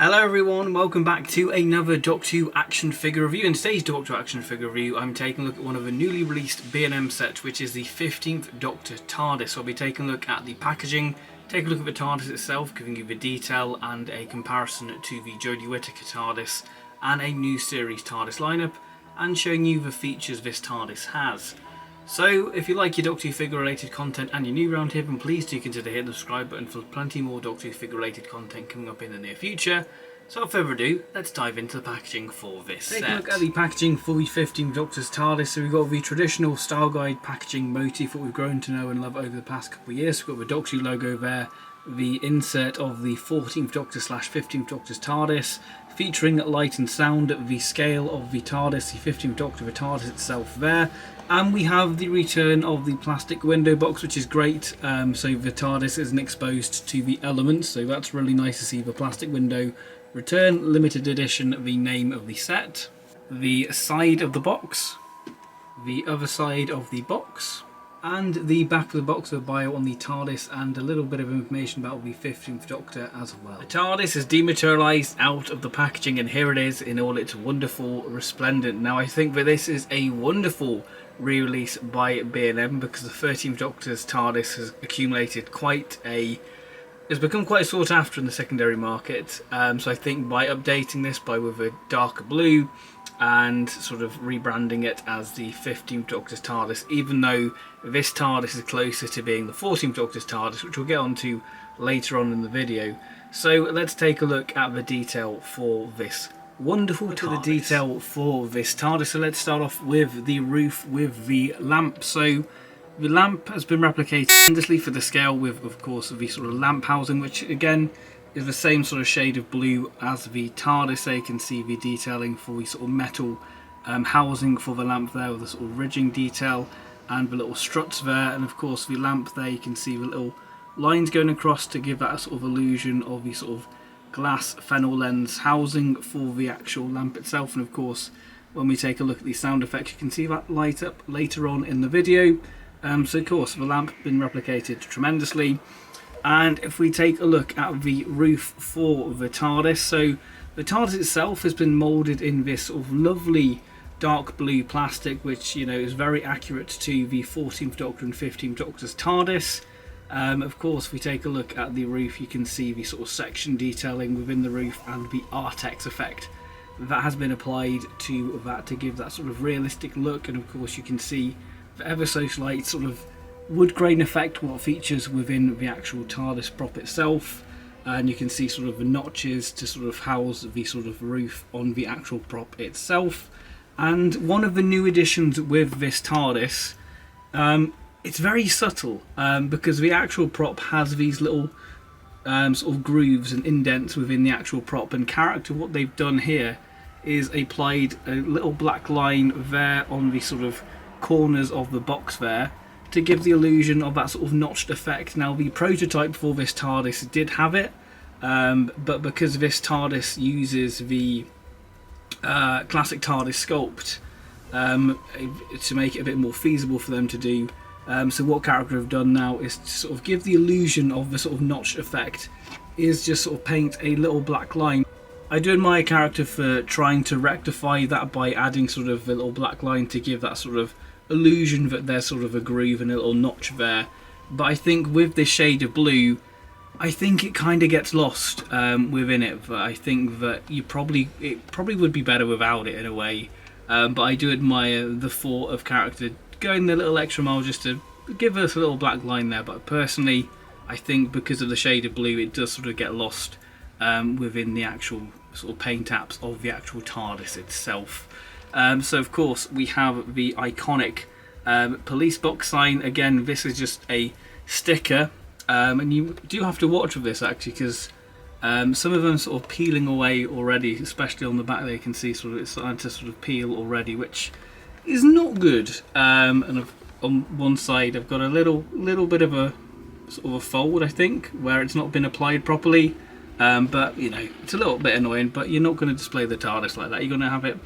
Hello everyone, welcome back to another Doctor Who action figure review. In today's Doctor Who action figure review, I'm taking a look at one of the newly released B&M sets, which is the 15th Doctor Tardis. So I'll be taking a look at the packaging, take a look at the TARDIS itself, giving you the detail and a comparison to the Jodie Whittaker TARDIS and a new series TARDIS lineup, and showing you the features this TARDIS has. So, if you like your Doctor Who figure related content and you're new around here, then please do consider hitting the subscribe button for plenty more Doctor Who figure related content coming up in the near future. So without further ado, let's dive into the packaging for this set. Take a look at the packaging for the 15th Doctor's TARDIS. So we've got the traditional style guide packaging motif that we've grown to know and love over the past couple of years. We've got the Doctor Who logo there, the insert of the 14th Doctor / 15th Doctor's TARDIS, featuring light and sound, the scale of the TARDIS, the 15th Doctor, the TARDIS itself there. And we have the return of the plastic window box, which is great. So the TARDIS isn't exposed to the elements, so that's really nice to see the plastic window return. Limited edition, the name of the set. The side of the box, the other side of the box, and the back of the box with a bio on the TARDIS and a little bit of information about the 15th Doctor as well. The TARDIS has dematerialised out of the packaging, and here it is in all its wonderful resplendent. Now I think that this is a wonderful re-release by B&M because the 13th Doctor's TARDIS has accumulated has become quite sought after in the secondary market. So I think by updating this with a darker blue and sort of rebranding it as the 15th Doctor's TARDIS, even though this TARDIS is closer to being the 14th Doctor's TARDIS, which we'll get onto later on in the video. So let's take a look at the detail for this wonderful TARDIS. The detail for this TARDIS. So let's start off with the roof with the lamp. So the lamp has been replicated tremendously for the scale with, of course, the sort of lamp housing, which again is the same sort of shade of blue as the TARDIS. So you can see the detailing for the sort of metal housing for the lamp there with the sort of ridging detail and the little struts there. And of course the lamp there, you can see the little lines going across to give that sort of illusion of the sort of glass fennel lens housing for the actual lamp itself. And of course when we take a look at the sound effects, you can see that light up later on in the video. So of course the lamp has been replicated tremendously. And if we take a look at the roof for the TARDIS, so the TARDIS itself has been moulded in this sort of lovely dark blue plastic, which, you know, is very accurate to the 14th Doctor and 15th Doctor's TARDIS. Of course, if we take a look at the roof, you can see the sort of section detailing within the roof and the Artex effect that has been applied to that to give that sort of realistic look. And of course you can see the ever so slight sort of wood grain effect what features within the actual TARDIS prop itself, and you can see sort of the notches to sort of house the sort of roof on the actual prop itself. And one of the new additions with this TARDIS, it's very subtle because the actual prop has these little sort of grooves and indents within the actual prop, and character what they've done here is applied a little black line there on the sort of corners of the box there to give the illusion of that sort of notched effect. Now the prototype for this TARDIS did have it, but because this TARDIS uses the classic TARDIS sculpt to make it a bit more feasible for them to do, so what character have done now is to sort of give the illusion of the sort of notched effect is just sort of paint a little black line. I do admire character for trying to rectify that by adding sort of a little black line to give that sort of illusion that there's sort of a groove and a little notch there. But I think with this shade of blue, I think it kind of gets lost within it. But I think that it probably would be better without it in a way. But I do admire the thought of character going the little extra mile just to give us a little black line there. But personally, I think because of the shade of blue, it does sort of get lost within the actual sort of paint apps of the actual TARDIS itself. So of course we have the iconic police box sign. Again, this is just a sticker, and you do have to watch with this actually, because some of them sort of peeling away already, especially on the back there. You can see sort of it's starting to sort of peel already, which is not good. And on one side I've got a little bit of a sort of a fold, I think, where it's not been applied properly. But you know, it's a little bit annoying, but you're not going to display the TARDIS like that. You're going to have it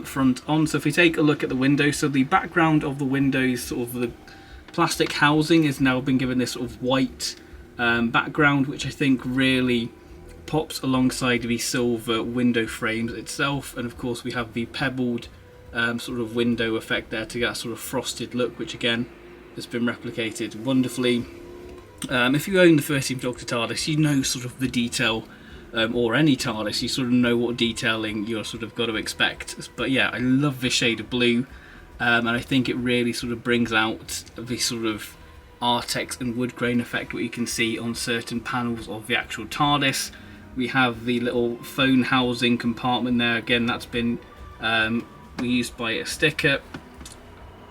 front on. So if we take a look at the window, so the background of the windows, sort of the plastic housing, has now been given this sort of white background, which I think really pops alongside the silver window frames itself, and of course we have the pebbled sort of window effect there to get that sort of frosted look, which again has been replicated wonderfully. If you own the 13th Doctor TARDIS, you know sort of the detail, or any TARDIS, you sort of know what detailing you're sort of got to expect. But yeah, I love this shade of blue, and I think it really sort of brings out the sort of Artex and wood grain effect what you can see on certain panels of the actual TARDIS. We have the little phone housing compartment there. Again, that's been used by a sticker.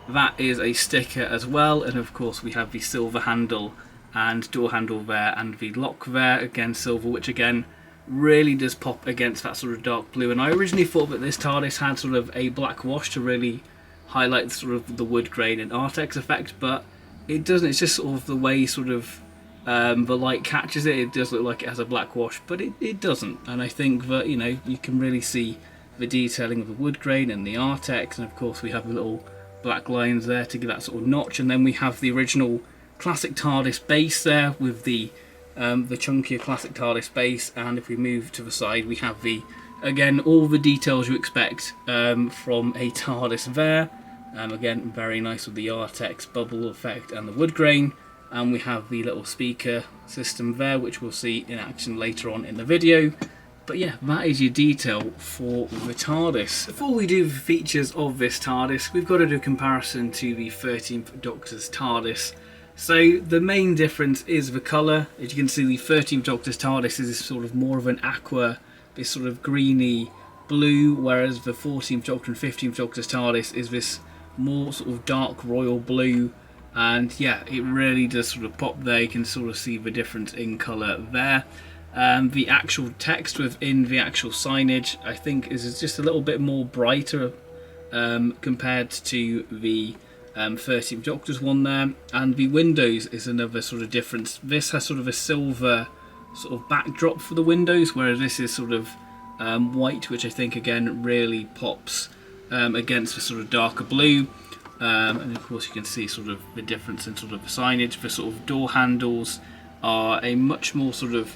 That is a sticker as well, and of course we have the silver handle and door handle there, and the lock there, again silver, which again really does pop against that sort of dark blue. And I originally thought that this TARDIS had sort of a black wash to really highlight sort of the wood grain and Artex effect, but it doesn't. It's just sort of the way sort of the light catches it. It does look like it has a black wash, but it doesn't. And I think that, you know, you can really see the detailing of the wood grain and the Artex, and of course we have the little black lines there to give that sort of notch. And then we have the original classic TARDIS base there with the chunkier classic TARDIS base, and if we move to the side we have the, again, all the details you expect from a TARDIS there. Again, very nice with the Artex bubble effect and the wood grain, and we have the little speaker system there, which we'll see in action later on in the video. But yeah, that is your detail for the TARDIS. Before we do the features of this TARDIS, we've got to do a comparison to the 13th Doctor's TARDIS. So the main difference is the colour. As you can see, the 13th Doctor's TARDIS is sort of more of an aqua, this sort of greeny blue, whereas the 14th Doctor and 15th Doctor's TARDIS is this more sort of dark royal blue. And yeah, it really does sort of pop there. You can sort of see the difference in colour there. The actual text within the actual signage, I think, is just a little bit more brighter compared to the 13th Doctor's one there. And the windows is another sort of difference. This has sort of a silver sort of backdrop for the windows, whereas this is sort of white, which I think again really pops against the sort of darker blue. And of course you can see sort of the difference in sort of the signage. The sort of door handles are a much more sort of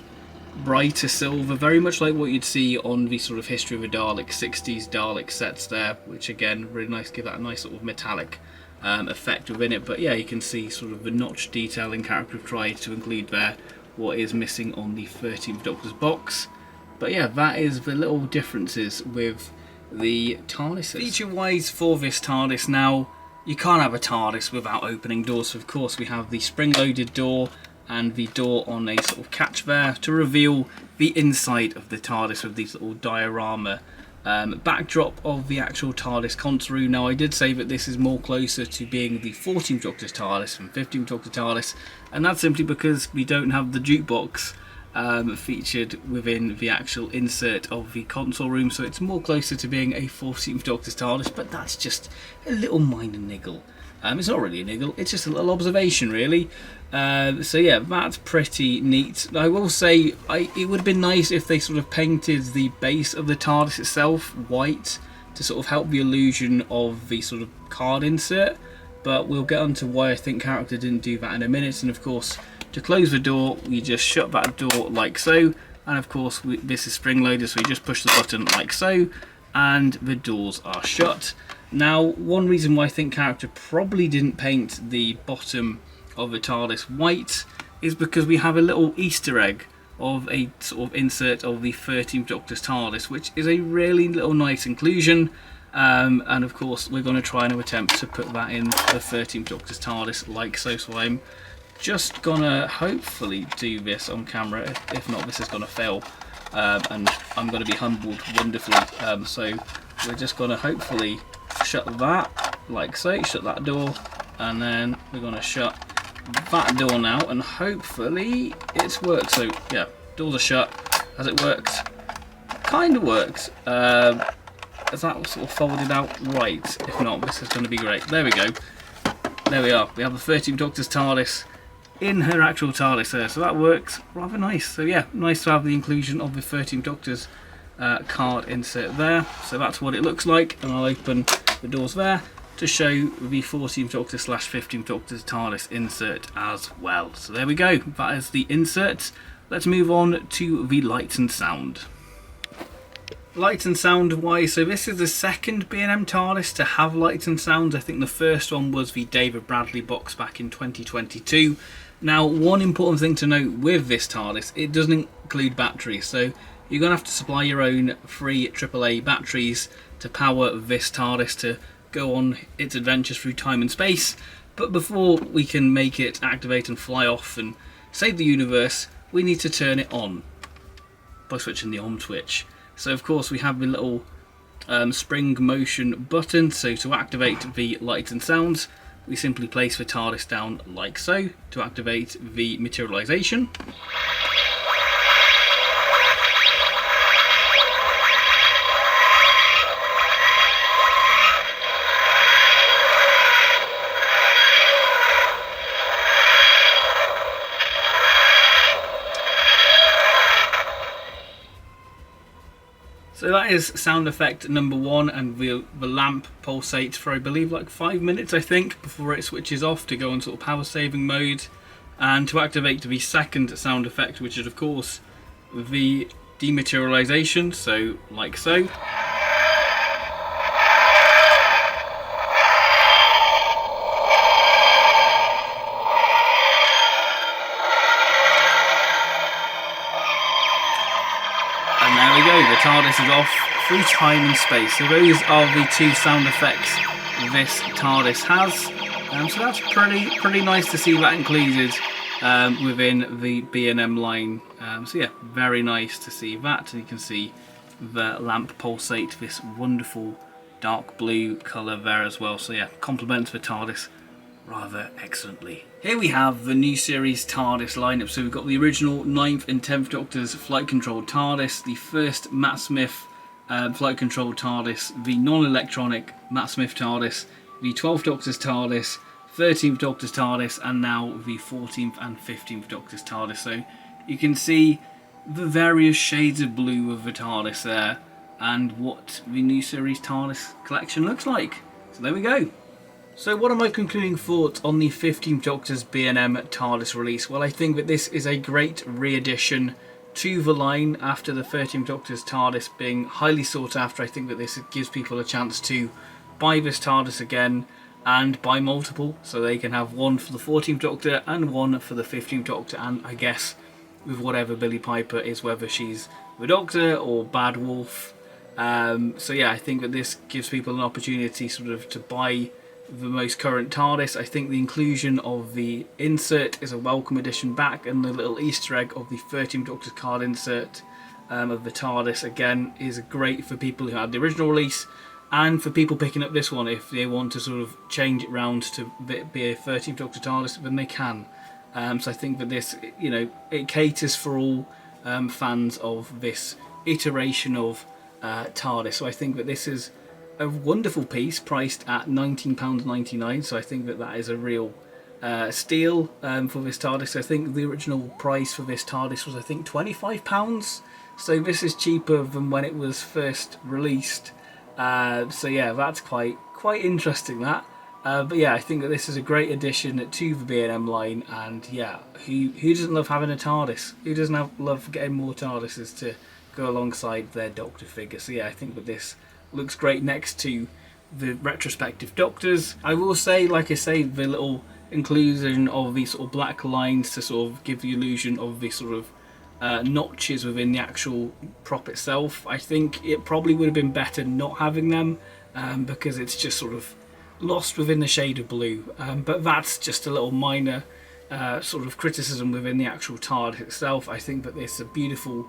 brighter silver, very much like what you'd see on the sort of History of the Dalek 60s Dalek sets there, which again really nice, give that a nice sort of metallic effect within it. But yeah, you can see sort of the notch detailing character have tried to include there, what is missing on the 13th Doctor's box. But yeah, that is the little differences with the TARDIS. Feature wise for this TARDIS, now you can't have a TARDIS without opening doors. So of course we have the spring loaded door and the door on a sort of catch there to reveal the inside of the TARDIS with these little diorama backdrop of the actual TARDIS console room. Now I did say that this is more closer to being the 14th Doctor's TARDIS than 15th Doctor TARDIS, and that's simply because we don't have the jukebox featured within the actual insert of the console room, so it's more closer to being a 14th Doctor's TARDIS, but that's just a little minor niggle. It's not really a niggle, it's just a little observation really. So yeah, that's pretty neat. I will say it would have been nice if they sort of painted the base of the TARDIS itself white to sort of help the illusion of the sort of card insert, but we'll get on to why I think character didn't do that in a minute. And of course, to close the door, we just shut that door like so, and of course this is spring loaded, so we just push the button like so, and the doors are shut. Now, one reason why I think character probably didn't paint the bottom of the TARDIS white is because we have a little Easter egg of a sort of insert of the 13th Doctor's TARDIS, which is a really little nice inclusion. And of course we're going to try and attempt to put that in the 13th Doctor's TARDIS like so. So I'm just gonna hopefully do this on camera. If not, this is gonna fail, and I'm gonna be humbled wonderfully. So we're just gonna hopefully shut that like so, shut that door, and then we're gonna shut that door now, and hopefully it's worked. So yeah, doors are shut. Has it worked? Kind of worked. Is that sort of folded out right? If not, this is going to be great. There we go. There we are. We have the 13th Doctor's TARDIS in her actual TARDIS there, so that works rather nice. So yeah, nice to have the inclusion of the 13th Doctor's card insert there. So that's what it looks like, and I'll open the doors there to show the 14th Doctor / 15th Doctor's TARDIS insert as well. So there we go. That is the insert. let's move on to the lights and sound. Lights and sound wise, so this is the second B&M TARDIS to have lights and sounds. I think the first one was the David Bradley box back in 2022. Now, one important thing to note with this TARDIS, it doesn't include batteries, so you're going to have to supply your own free AAA batteries to power this TARDIS to go on its adventures through time and space. But before we can make it activate and fly off and save the universe, we need to turn it on by switching the on switch. So of course we have the little spring motion button, so to activate the lights and sounds, we simply place the TARDIS down like so to activate the materialization. So that is sound effect number 1, and the lamp pulsates for I believe like 5 minutes, I think, before it switches off to go on sort of power saving mode. And to activate the second sound effect, which is of course the dematerialization, so like so. And there we go, the TARDIS is off through time and space. So those are the two sound effects this TARDIS has. So that's pretty nice to see that included within the B&M line. So yeah, very nice to see that. And you can see the lamp pulsate, this wonderful dark blue colour there as well. So yeah, complements the TARDIS rather excellently. Here we have the new series TARDIS lineup. So we've got the original 9th and 10th Doctor's flight controlled TARDIS, the first Matt Smith flight controlled TARDIS, the non-electronic Matt Smith TARDIS, the 12th Doctor's TARDIS, 13th Doctor's TARDIS, and now the 14th and 15th Doctor's TARDIS. So you can see the various shades of blue of the TARDIS there, and what the new series TARDIS collection looks like. So there we go. So what are my concluding thoughts on the 15th Doctor's B&M TARDIS release? Well, I think that this is a great re-addition to the line after the 13th Doctor's TARDIS being highly sought after. I think that this gives people a chance to buy this TARDIS again and buy multiple, so they can have one for the 14th Doctor and one for the 15th Doctor, and I guess with whatever Billie Piper is, whether she's the Doctor or Bad Wolf. So yeah, I think that this gives people an opportunity sort of to buy the most current TARDIS. I think the inclusion of the insert is a welcome addition back, and the little Easter egg of the 13th Doctor's card insert of the TARDIS again is great for people who had the original release, and for people picking up this one if they want to sort of change it round to be a 13th Doctor TARDIS, then they can. So I think that this, you know, it caters for all fans of this iteration of TARDIS. So I think that this is a wonderful piece priced at £19.99, so I think that that is a real steal for this TARDIS. I think the original price for this TARDIS was I think £25, so this is cheaper than when it was first released. So yeah, that's quite interesting, that. But yeah, I think that this is a great addition to the B&M line, and yeah, who doesn't love having a TARDIS? Who doesn't love getting more TARDISes to go alongside their Doctor figure? So yeah, I think that this looks great next to the retrospective Doctors. I will say, like I say, the little inclusion of these sort of black lines to sort of give the illusion of the sort of notches within the actual prop itself. I think it probably would have been better not having them because it's just sort of lost within the shade of blue. But that's just a little minor sort of criticism within the actual TARDIS itself. I think that this is a beautiful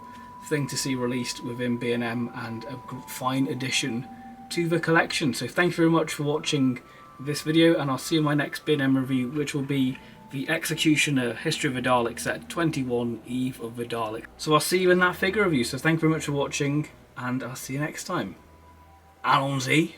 thing to see released within B&M and a fine addition to the collection. So thank you very much for watching this video, and I'll see you in my next B&M review, which will be the Executioner History of the Dalek set 21 Eve of the Dalek. So I'll see you in that figure review. So thank you very much for watching, and I'll see you next time. Allons-y.